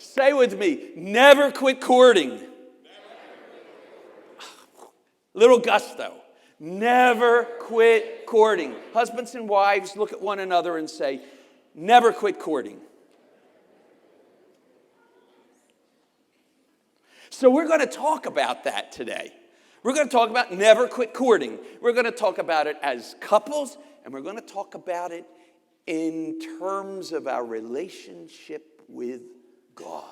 Say with me, never quit courting. Little gusto. Never quit courting. Husbands and wives, look at one another and say, never quit courting. So we're going to talk about that today. We're going to talk about never quit courting. We're going to talk about it as couples, and we're going to talk about it in terms of our relationship with God.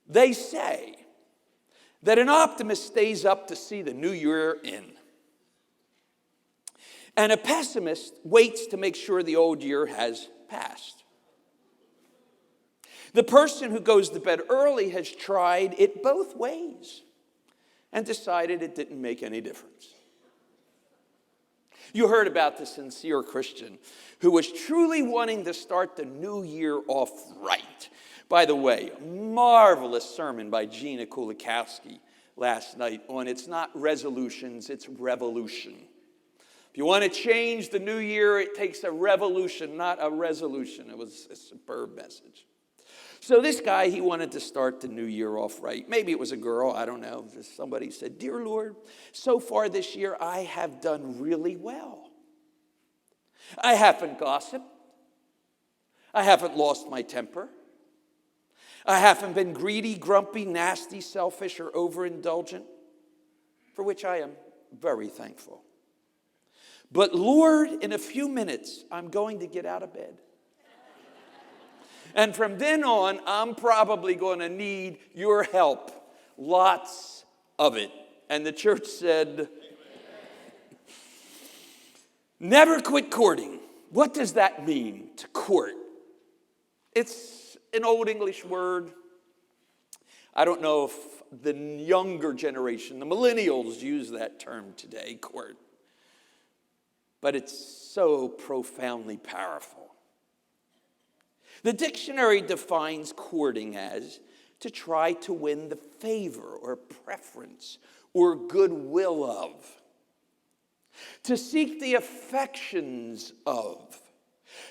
They say that an optimist stays up to see the new year in, and a pessimist waits to make sure the old year has passed. The person who goes to bed early has tried it both ways and decided it didn't make any difference. You heard about the sincere Christian who was truly wanting to start the new year off right. By the way, marvelous sermon by Gina Kulikowski last night on it's not resolutions, it's revolution. If you want to change the new year, it takes a revolution, not a resolution. It was a superb message. So this guy, he wanted to start the new year off right. Maybe it was a girl, I don't know. Just somebody said, "Dear Lord, so far this year I have done really well. I haven't gossiped. I haven't lost my temper. I haven't been greedy, grumpy, nasty, selfish, or overindulgent, for which I am very thankful. But Lord, in a few minutes, I'm going to get out of bed. And from then on, I'm probably going to need your help. Lots of it." And the church said, never quit courting. What does that mean, to court? It's an old English word. I don't know if the younger generation, the millennials, use that term today, court. But it's so profoundly powerful. The dictionary defines courting as to try to win the favor or preference or goodwill of, to seek the affections of,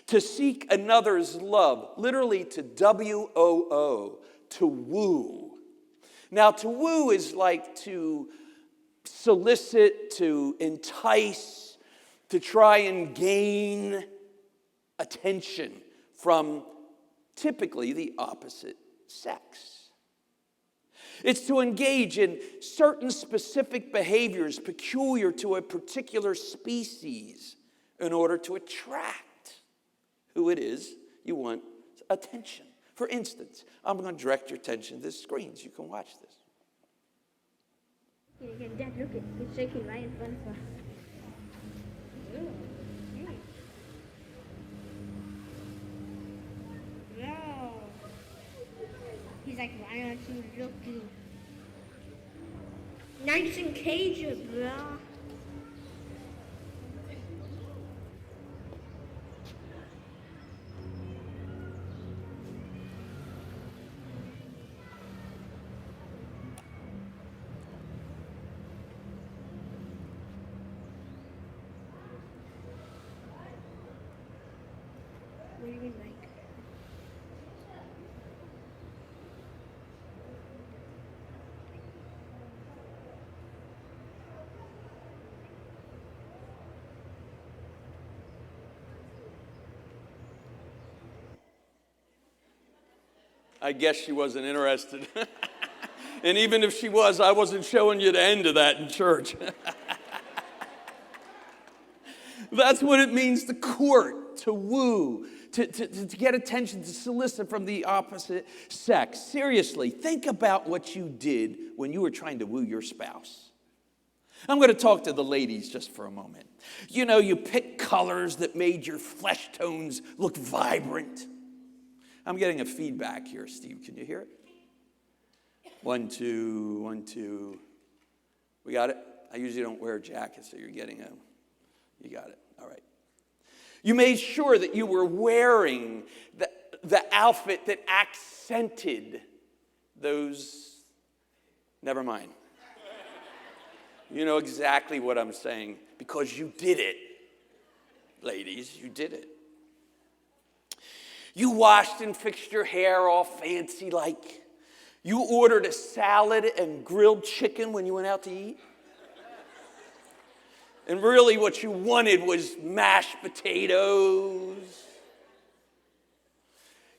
to seek another's love, literally to W-O-O, to woo. Now, to woo is like to solicit, to entice, to try and gain attention from typically the opposite sex. It's to engage in certain specific behaviors peculiar to a particular species in order to attract who it is you want attention. For instance, I'm going to direct your attention to the screens. You can watch this. Yeah, Dad, look it. He's shaking right in front of us. No. He's like, why aren't you looking? Nice and cagey, bro. What do you mean, Mike? I guess she wasn't interested. And even if she was, I wasn't showing you the end of that in church. That's what it means to court, to woo, to get attention, to solicit from the opposite sex. Seriously, think about what you did when you were trying to woo your spouse. I'm going to talk to the ladies just for a moment. You know, you picked colors that made your flesh tones look vibrant. I'm getting a feedback here, Steve. Can you hear it? 1, 2, 1, 2. We got it? I usually don't wear a jacket, so you're getting you got it. All right. You made sure that you were wearing the outfit that accented those. Never mind. You know exactly what I'm saying because you did it. Ladies, you did it. You washed and fixed your hair all fancy like. You ordered a salad and grilled chicken when you went out to eat. And really what you wanted was mashed potatoes.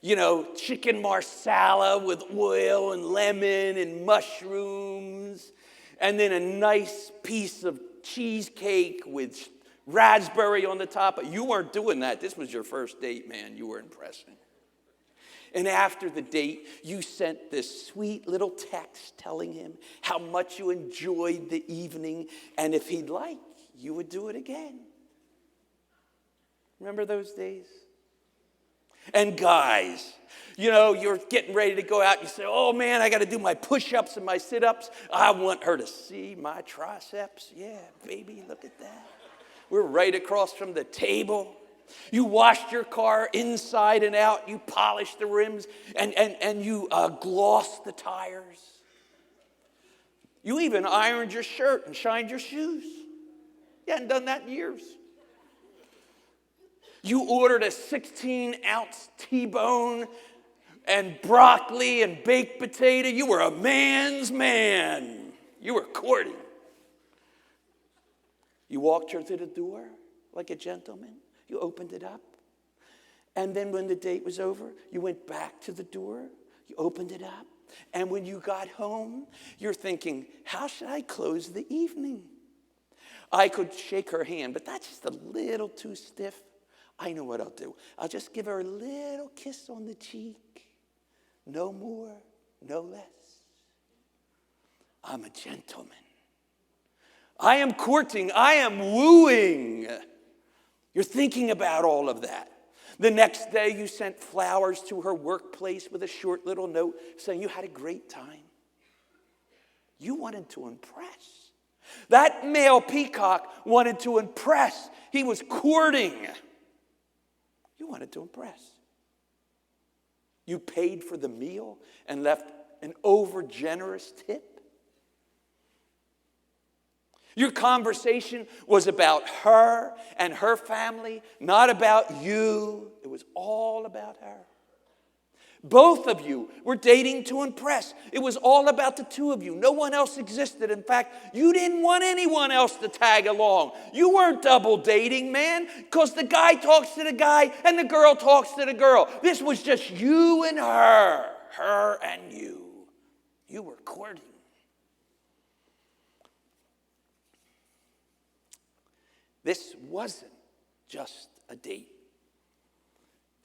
You know, chicken marsala with oil and lemon and mushrooms. And then a nice piece of cheesecake with raspberry on the top. You weren't doing that. This was your first date, man. You were impressing. And after the date, you sent this sweet little text telling him how much you enjoyed the evening. And if he'd like, you would do it again. Remember those days? And guys, you know, you're getting ready to go out. You say, oh, man, I got to do my push-ups and my sit-ups. I want her to see my triceps. Yeah, baby, look at that. We're right across from the table. You washed your car inside and out. You polished the rims and you glossed the tires. You even ironed your shirt and shined your shoes. You hadn't done that in years. You ordered a 16-ounce T-bone and broccoli and baked potato. You were a man's man. You were courting. You walked her to the door like a gentleman. You opened it up. And then when the date was over, you went back to the door. You opened it up. And when you got home, you're thinking, how should I close the evening? I could shake her hand, but that's just a little too stiff. I know what I'll do. I'll just give her a little kiss on the cheek. No more, no less. I'm a gentleman. I am courting. I am wooing. You're thinking about all of that. The next day, you sent flowers to her workplace with a short little note saying you had a great time. You wanted to impress. That male peacock wanted to impress. He was courting. You wanted to impress. You paid for the meal and left an overgenerous tip. Your conversation was about her and her family, not about you. It was all about her. Both of you were dating to impress. It was all about the two of you. No one else existed. In fact, you didn't want anyone else to tag along. You weren't double dating, man, because the guy talks to the guy and the girl talks to the girl. This was just you and her and you. You were courting. This wasn't just a date.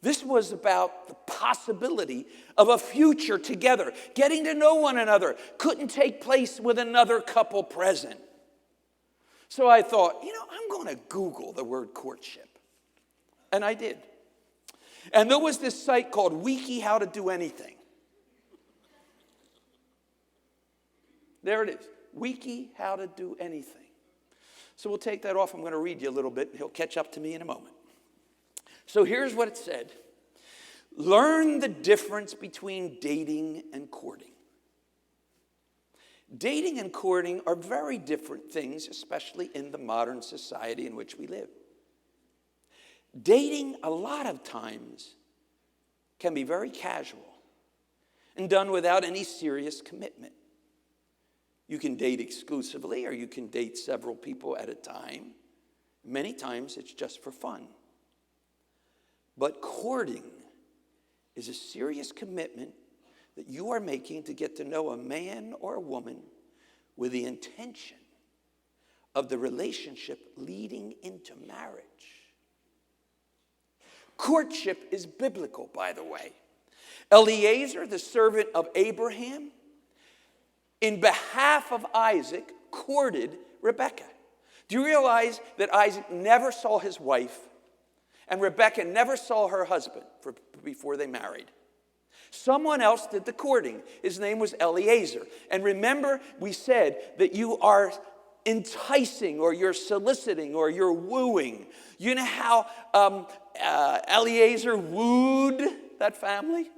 This was about the possibility of a future together. Getting to know one another couldn't take place with another couple present. So I thought, I'm going to Google the word courtship. And I did. And there was this site called Wiki How to Do Anything. There it is. Wiki How to Do Anything. So we'll take that off. I'm going to read you a little bit. He'll catch up to me in a moment. So here's what it said. Learn the difference between dating and courting. Dating and courting are very different things, especially in the modern society in which we live. Dating, a lot of times, can be very casual and done without any serious commitment. You can date exclusively, or you can date several people at a time. Many times, it's just for fun. But courting is a serious commitment that you are making to get to know a man or a woman with the intention of the relationship leading into marriage. Courtship is biblical, by the way. Eliezer, the servant of Abraham, in behalf of Isaac, courted Rebekah. Do you realize that Isaac never saw his wife and Rebekah never saw her husband before they married? Someone else did the courting. His name was Eliezer. And remember, we said that you are enticing, or you're soliciting, or you're wooing. You know how Eliezer wooed that family?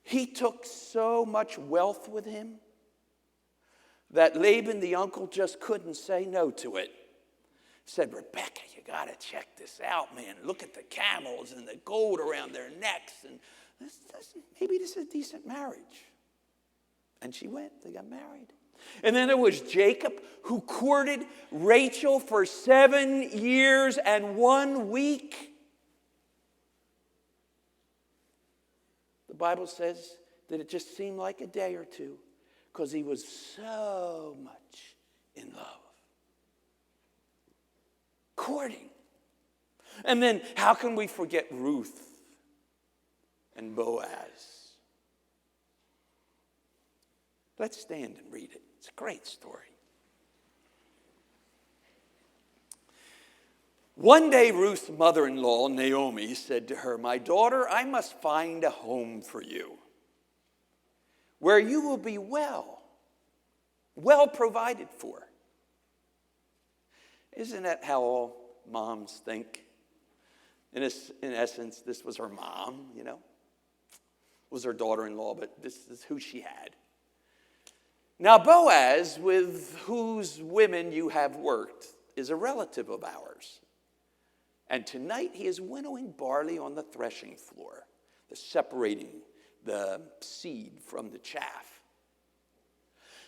He took so much wealth with him that Laban, the uncle, just couldn't say no to it. said, Rebecca, you got to check this out, man. Look at the camels and the gold around their necks. And maybe this is a decent marriage. And she went. They got married. And then there was Jacob, who courted Rachel for 7 years and 1 week. The Bible says that it just seemed like a day or two because he was so much in love. Courting. And then how can we forget Ruth and Boaz? Let's stand and read it. It's a great story. One day, Ruth's mother-in-law, Naomi, said to her, "My daughter, I must find a home for you where you will be well provided for." Isn't that how all moms think? In essence, this was her mom, It was her daughter-in-law, but this is who she had. Now, Boaz, with whose women you have worked, is a relative of ours. And tonight he is winnowing barley on the threshing floor, separating the seed from the chaff.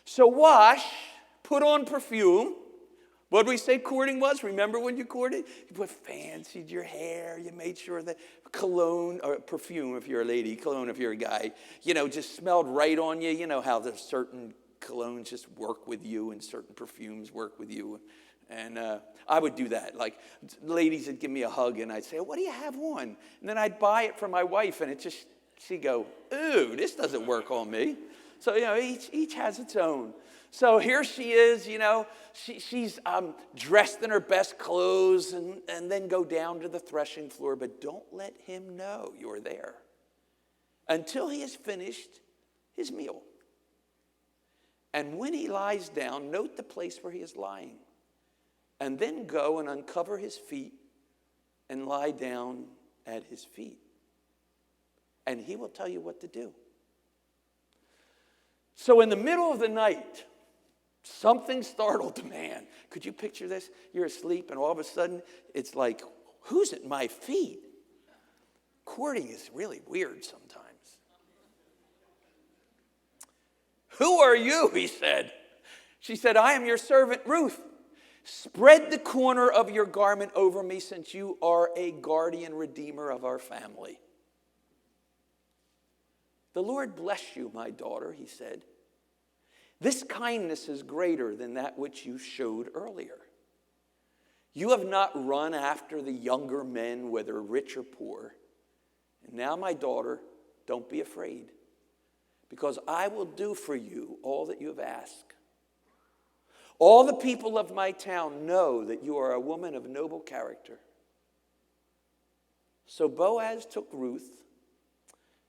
So wash, put on perfume. What did we say courting was? Remember when you courted? You put fancied your hair. You made sure that cologne, or perfume if you're a lady, cologne if you're a guy, just smelled right on you. You know how there's certain colognes just work with you and certain perfumes work with you. And I would do that. Like, ladies would give me a hug, and I'd say, "What do you have on?" And then I'd buy it for my wife, and she'd go, "Ooh, this doesn't work on me." So, each has its own. So here she is, she's dressed in her best clothes and then go down to the threshing floor. But don't let him know you're there until he has finished his meal. And when he lies down, note the place where he is lying. And then go and uncover his feet and lie down at his feet. And he will tell you what to do. So in the middle of the night, something startled the man. Could you picture this? You're asleep, and all of a sudden, it's like, who's at my feet? Courting is really weird sometimes. "Who are you?" he said. She said, "I am your servant Ruth. Spread the corner of your garment over me, since you are a guardian redeemer of our family." "The Lord bless you, my daughter," he said. "This kindness is greater than that which you showed earlier. You have not run after the younger men, whether rich or poor. And now, my daughter, don't be afraid, because I will do for you all that you have asked. All the people of my town know that you are a woman of noble character." So Boaz took Ruth,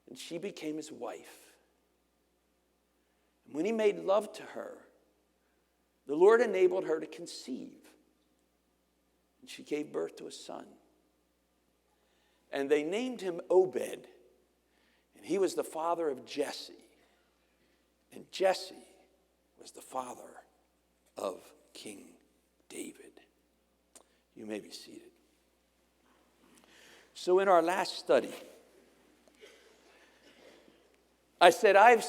and she became his wife. And when he made love to her, the Lord enabled her to conceive. And she gave birth to a son. And they named him Obed, and he was the father of Jesse. And Jesse was the father of King David. You may be seated. So in our last study, I said I've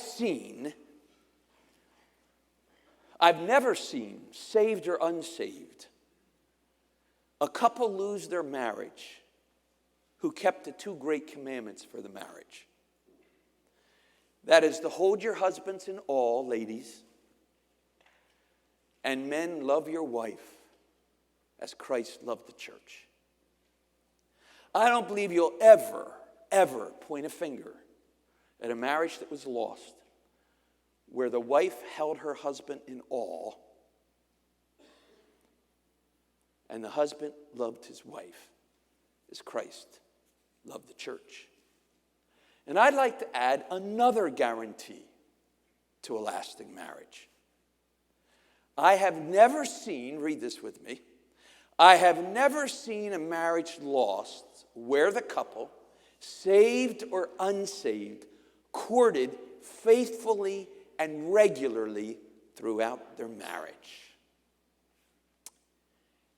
never seen, saved or unsaved, a couple lose their marriage who kept the 2 great commandments for the marriage. That is to hold your husbands in awe, ladies, and men, love your wife as Christ loved the church. I don't believe you'll ever point a finger at a marriage that was lost where the wife held her husband in awe and the husband loved his wife as Christ loved the church. And I'd like to add another guarantee to a lasting marriage. I have never seen, read this with me, I have never seen a marriage lost where the couple, saved or unsaved, courted faithfully and regularly throughout their marriage.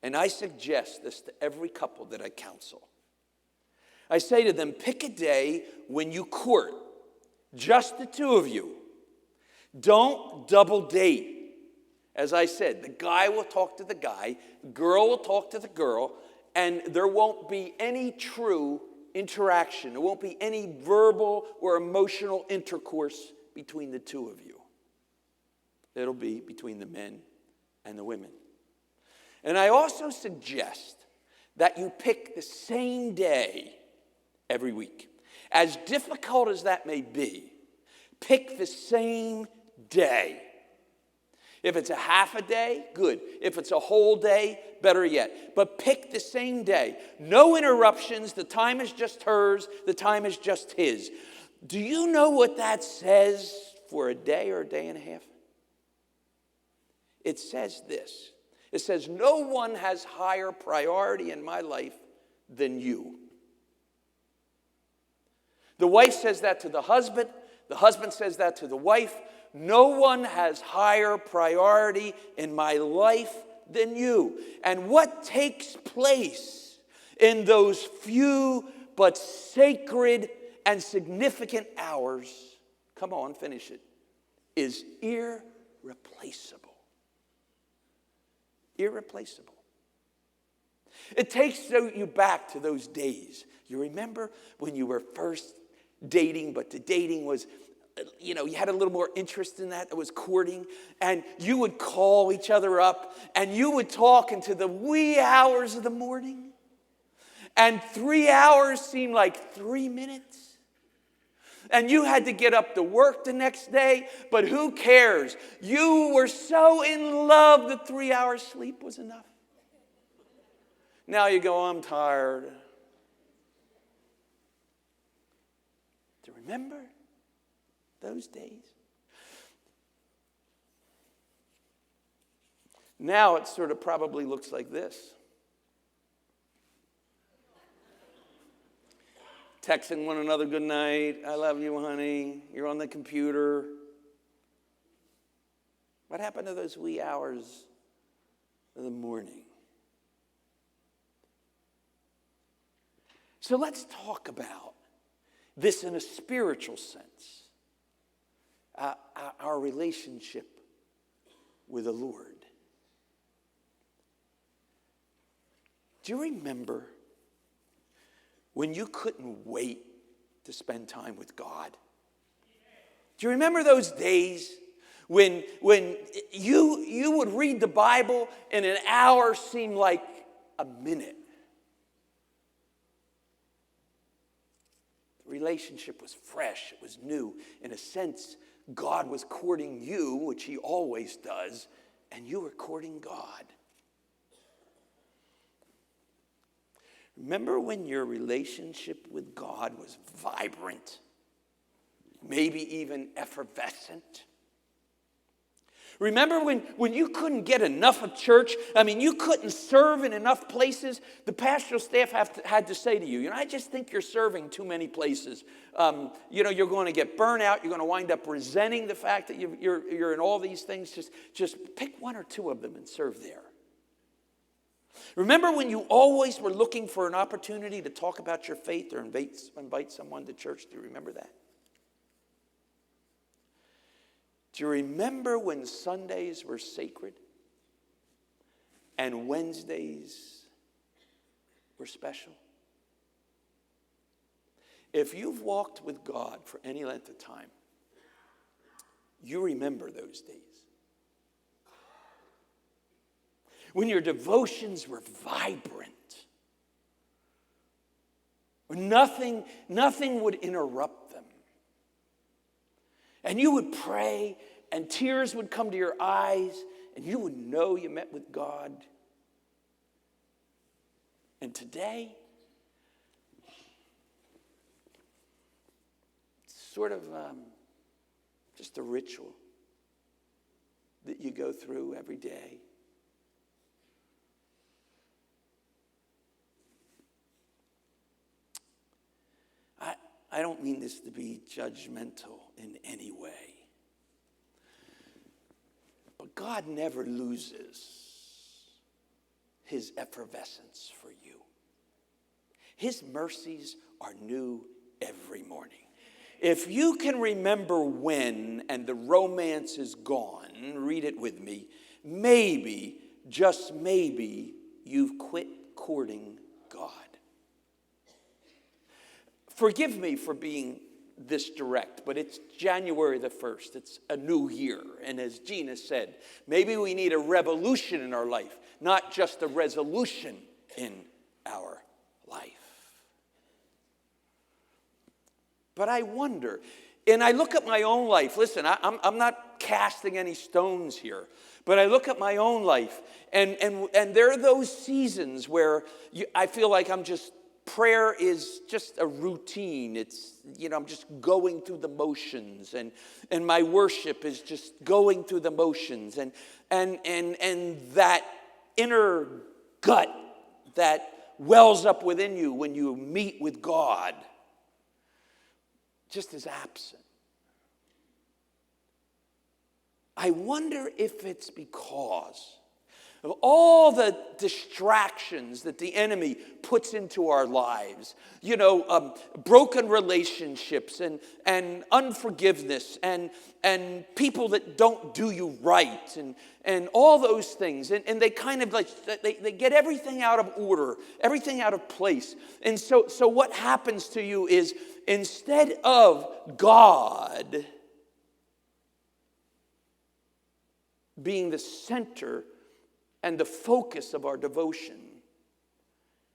And I suggest this to every couple that I counsel. I say to them, pick a day when you court, just the two of you. Don't double date. As I said, the guy will talk to the guy, the girl will talk to the girl, and there won't be any true interaction. There won't be any verbal or emotional intercourse between the two of you. It'll be between the men and the women. And I also suggest that you pick the same day every week. As difficult as that may be, pick the same day. If it's a half a day, good. If it's a whole day, better yet. But pick the same day. No interruptions. The time is just hers. The time is just his. Do you know what that says for a day or a day and a half? It says this. It says, no one has higher priority in my life than you. The wife says that to the husband says that to the wife. No one has higher priority in my life than you. And what takes place in those few but sacred and significant hours, come on, finish it, is irreplaceable. Irreplaceable. It takes you back to those days. You remember when you were first dating, but the dating was, you had a little more interest in that. It was courting. And you would call each other up and you would talk into the wee hours of the morning. And 3 hours seemed like 3 minutes. And you had to get up to work the next day, but who cares? You were so in love that 3 hours sleep was enough. Now you go, I'm tired. Do you remember those days? Now it sort of probably looks like this. Texting one another good night. I love you, honey. You're on the computer. What happened to those wee hours of the morning? So let's talk about this in a spiritual sense. Our relationship with the Lord. Do you remember when you couldn't wait to spend time with God? Do you remember those days when you would read the Bible and an hour seemed like a minute? The relationship was fresh. It was new. In a sense, God was courting you, which he always does, and you were courting God. Remember when your relationship with God was vibrant, maybe even effervescent? Remember when you couldn't get enough of church? I mean, you couldn't serve in enough places. The pastoral staff had to say to you, I just think you're serving too many places. You're going to get burnout. You're going to wind up resenting the fact that you're in all these things. Just pick one or two of them and serve there. Remember when you always were looking for an opportunity to talk about your faith or invite someone to church? Do you remember that? Do you remember when Sundays were sacred and Wednesdays were special? If you've walked with God for any length of time, you remember those days. When your devotions were vibrant, when nothing would interrupt them. And you would pray, and tears would come to your eyes, and you would know you met with God. And today, it's sort of just a ritual that you go through every day. I don't mean this to be judgmental in any way. But God never loses his effervescence for you. His mercies are new every morning. If you can remember when and the romance is gone, read it with me, maybe, just maybe, you've quit courting God. Forgive me for being this direct, but it's January the 1st. It's a new year. And as Gina said, maybe we need a revolution in our life, not just a resolution in our life. But I wonder, and I look at my own life. Listen, I'm not casting any stones here, but I look at my own life, and there are those seasons where I feel like prayer is just a routine. It's, I'm just going through the motions, and my worship is just going through the motions, and that inner gut that wells up within you when you meet with God just is absent. I wonder if it's because of all the distractions that the enemy puts into our lives, broken relationships and unforgiveness and people that don't do you right and all those things. And they kind of they get everything out of order, everything out of place. And so what happens to you is, instead of God being the center and the focus of our devotion,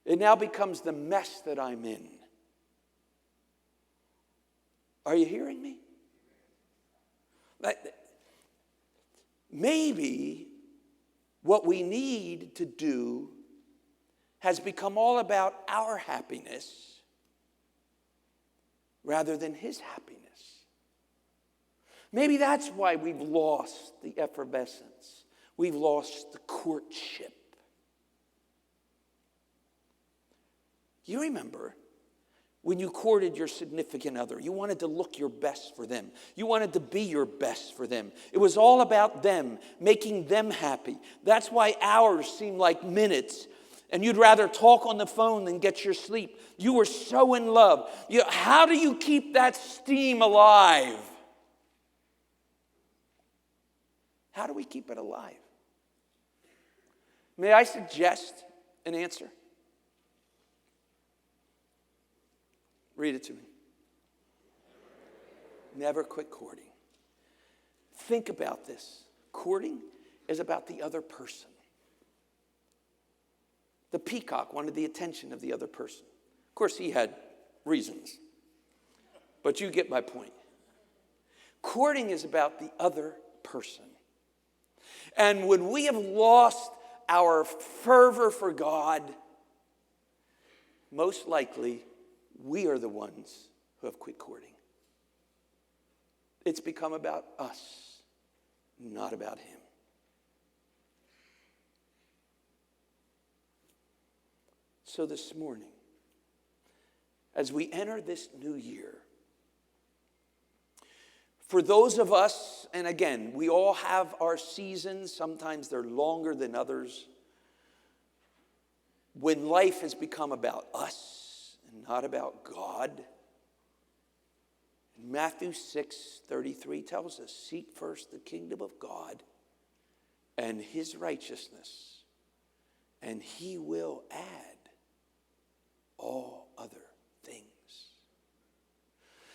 it now becomes the mess that I'm in. Are you hearing me? Maybe what we need to do has become all about our happiness rather than his happiness. Maybe that's why we've lost the effervescence. We've lost the courtship. You remember when you courted your significant other, you wanted to look your best for them. You wanted to be your best for them. It was all about them, making them happy. That's why hours seemed like minutes, and you'd rather talk on the phone than get your sleep. You were so in love. How do you keep that steam alive? How do we keep it alive? May I suggest an answer? Read it to me. Never quit courting. Think about this. Courting is about the other person. The peacock wanted the attention of the other person. Of course, he had reasons, but you get my point. Courting is about the other person. And when we have lost our fervor for God, most likely we are the ones who have quit courting. It's become about us, not about him. So this morning, as we enter this new year, for those of us, and again, we all have our seasons, sometimes they're longer than others, when life has become about us and not about God. Matthew 6:33 tells us, seek first the kingdom of God and his righteousness, and he will add all other things.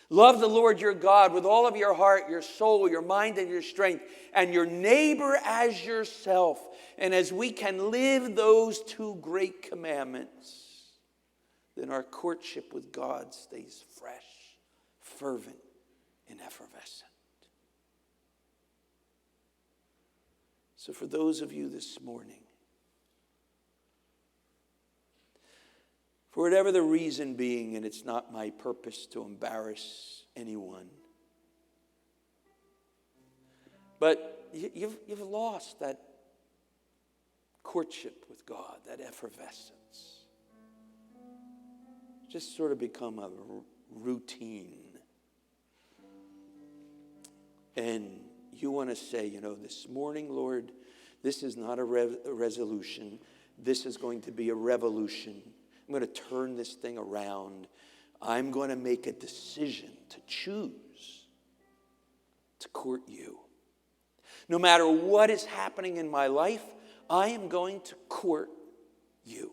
Love the Lord your God with all of your heart, your soul, your mind, and your strength, and your neighbor as yourself. And as we can live those two great commandments, then our courtship with God stays fresh, fervent, and effervescent. So for those of you this morning, for whatever the reason being, and it's not my purpose to embarrass anyone, but you've lost that courtship with God, that effervescence. Just sort of become a routine. And you want to say, this morning, Lord, this is not a resolution. this is going to be a revolution. I'm going to turn this thing around. I'm going to make a decision to choose to court you. No matter what is happening in my life, I am going to court you.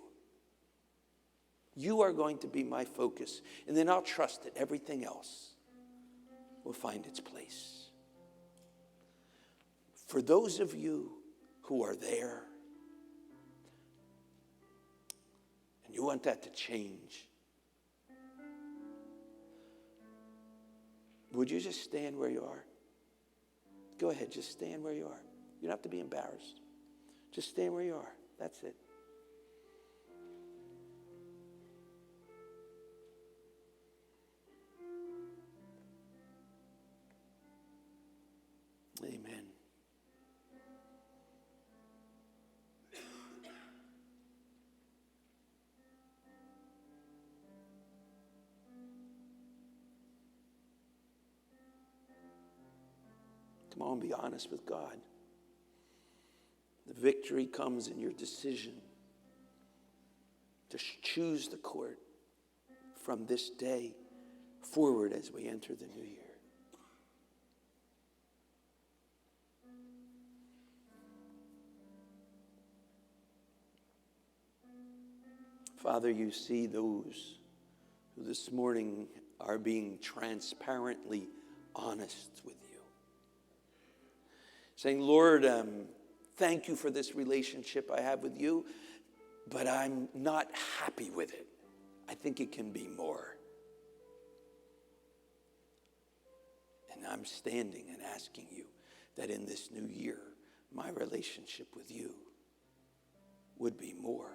You are going to be my focus. And then I'll trust that everything else will find its place. For those of you who are there, and you want that to change, would you just stand where you are? Go ahead, just stand where you are. You don't have to be embarrassed. Just stand where you are. That's it. Amen. Come on, be honest with God. The victory comes in your decision to choose the court from this day forward as we enter the new year. Father, you see those who this morning are being transparently honest with you. Saying, Lord, thank you for this relationship I have with you, but I'm not happy with it. I think it can be more. And I'm standing and asking you that in this new year, my relationship with you would be more.